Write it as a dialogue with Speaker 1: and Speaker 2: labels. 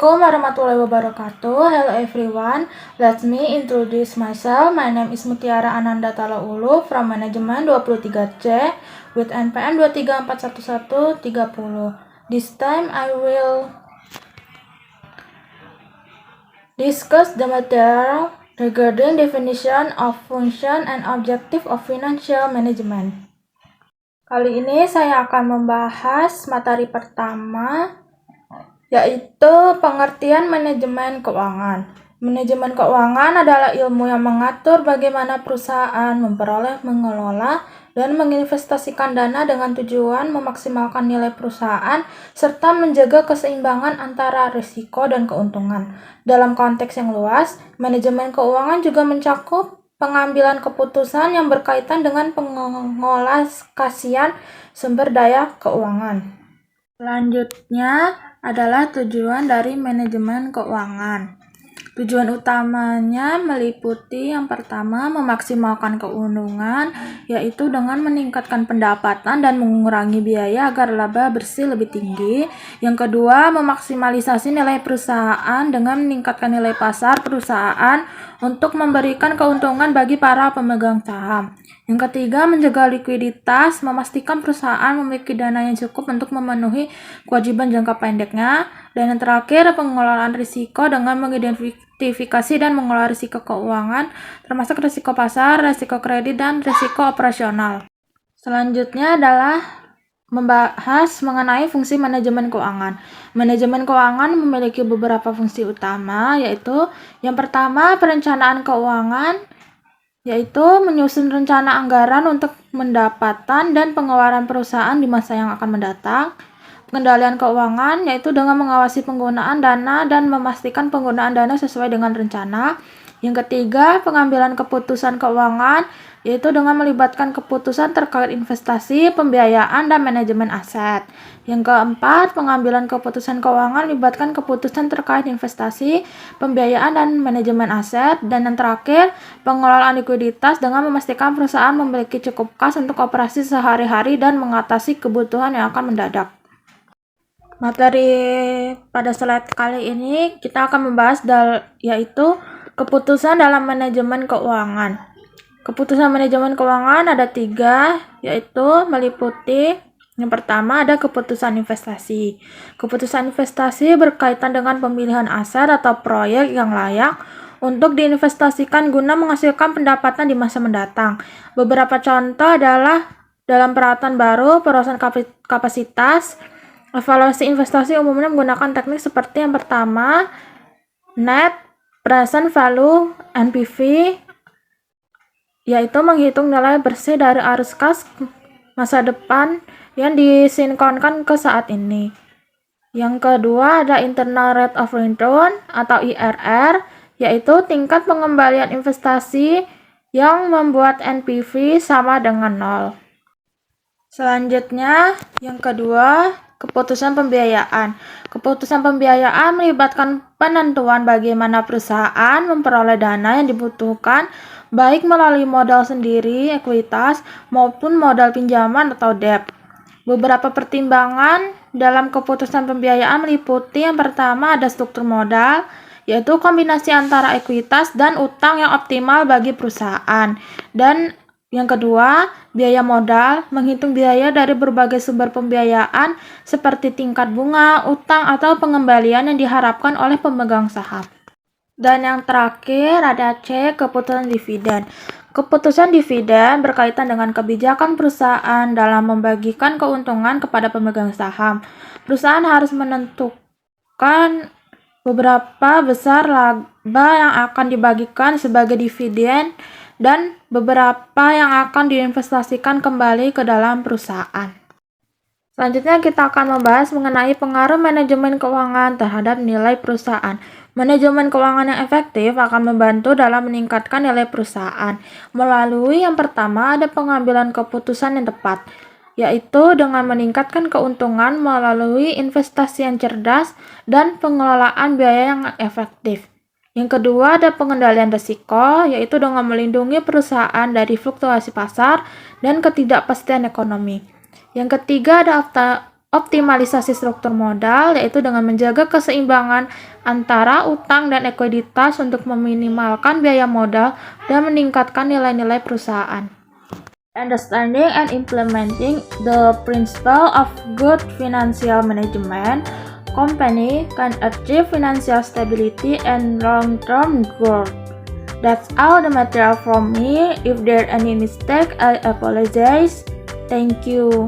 Speaker 1: Assalamualaikum warahmatullahi wabarakatuh. Hello everyone. Let me introduce myself. My name is Mutiara Ananda Talaulu from Manajemen 23C with NPM 2341130. This time I will discuss the material regarding definition of function and objective of financial management. Kali ini saya akan membahas materi pertama, yaitu pengertian manajemen keuangan. Manajemen keuangan adalah ilmu yang mengatur bagaimana perusahaan memperoleh, mengelola, dan menginvestasikan dana dengan tujuan memaksimalkan nilai perusahaan serta menjaga keseimbangan antara risiko dan keuntungan. Dalam konteks yang luas, manajemen keuangan juga mencakup pengambilan keputusan yang berkaitan dengan pengolahkasian sumber daya keuangan. Selanjutnya adalah tujuan dari manajemen keuangan. Tujuan utamanya meliputi yang pertama, memaksimalkan keuntungan, yaitu dengan meningkatkan pendapatan dan mengurangi biaya agar laba bersih lebih tinggi. Yang kedua, memaksimalisasi nilai perusahaan dengan meningkatkan nilai pasar perusahaan untuk memberikan keuntungan bagi para pemegang saham. Yang ketiga, menjaga likuiditas, memastikan perusahaan memiliki dana yang cukup untuk memenuhi kewajiban jangka pendeknya. Dan yang terakhir, pengelolaan risiko dengan mengidentifikasi dan mengelola risiko keuangan, termasuk risiko pasar, risiko kredit, dan risiko operasional. Selanjutnya adalah membahas mengenai fungsi manajemen keuangan. Manajemen keuangan memiliki beberapa fungsi utama, yaitu yang pertama, perencanaan keuangan, yaitu menyusun rencana anggaran untuk pendapatan dan pengeluaran perusahaan di masa yang akan mendatang. Pengendalian keuangan, yaitu dengan mengawasi penggunaan dana dan memastikan penggunaan dana sesuai dengan rencana. Yang ketiga, pengambilan keputusan keuangan, yaitu dengan melibatkan keputusan terkait investasi, pembiayaan, dan manajemen aset. Yang keempat, pengambilan keputusan keuangan melibatkan keputusan terkait investasi, pembiayaan, dan manajemen aset. Dan yang terakhir, pengelolaan likuiditas dengan memastikan perusahaan memiliki cukup kas untuk operasi sehari-hari dan mengatasi kebutuhan yang akan mendadak. Materi pada slide kali ini kita akan membahas yaitu keputusan dalam manajemen keuangan. Keputusan manajemen keuangan ada 3, yaitu meliputi yang pertama ada keputusan investasi. Keputusan investasi berkaitan dengan pemilihan aset atau proyek yang layak untuk diinvestasikan guna menghasilkan pendapatan di masa mendatang. Beberapa contoh adalah dalam peralatan baru, perusahaan kapasitas. Evaluasi investasi umumnya menggunakan teknik seperti yang pertama, Net Present Value (NPV), yaitu menghitung nilai bersih dari arus kas masa depan yang disinkronkan ke saat ini. Yang kedua ada Internal Rate of Return atau IRR, yaitu tingkat pengembalian investasi yang membuat NPV sama dengan 0. Selanjutnya, yang kedua, keputusan pembiayaan. Keputusan pembiayaan melibatkan penentuan bagaimana perusahaan memperoleh dana yang dibutuhkan, baik melalui modal sendiri, ekuitas, maupun modal pinjaman atau debt. Beberapa pertimbangan dalam keputusan pembiayaan meliputi yang pertama ada struktur modal, yaitu kombinasi antara ekuitas dan utang yang optimal bagi perusahaan. Dan yang kedua, biaya modal, menghitung biaya dari berbagai sumber pembiayaan seperti tingkat bunga, utang, atau pengembalian yang diharapkan oleh pemegang saham. Dan yang terakhir ada C, keputusan dividen. Keputusan dividen berkaitan dengan kebijakan perusahaan dalam membagikan keuntungan kepada pemegang saham. Perusahaan harus menentukan beberapa besar laba yang akan dibagikan sebagai dividen dan beberapa yang akan diinvestasikan kembali ke dalam perusahaan. Selanjutnya kita akan membahas mengenai pengaruh manajemen keuangan terhadap nilai perusahaan. Manajemen keuangan yang efektif akan membantu dalam meningkatkan nilai perusahaan. Melalui yang pertama ada pengambilan keputusan yang tepat, yaitu dengan meningkatkan keuntungan melalui investasi yang cerdas dan pengelolaan biaya yang efektif. Yang kedua ada pengendalian risiko, yaitu dengan melindungi perusahaan dari fluktuasi pasar dan ketidakpastian ekonomi. Yang ketiga ada Optimalisasi struktur modal yaitu dengan menjaga keseimbangan antara utang dan ekuiditas untuk meminimalkan biaya modal dan meningkatkan nilai-nilai perusahaan. Understanding and implementing the principle of good financial management, company can achieve financial stability and long-term growth. That's all the material from me. If there any mistake, I apologize. Thank you.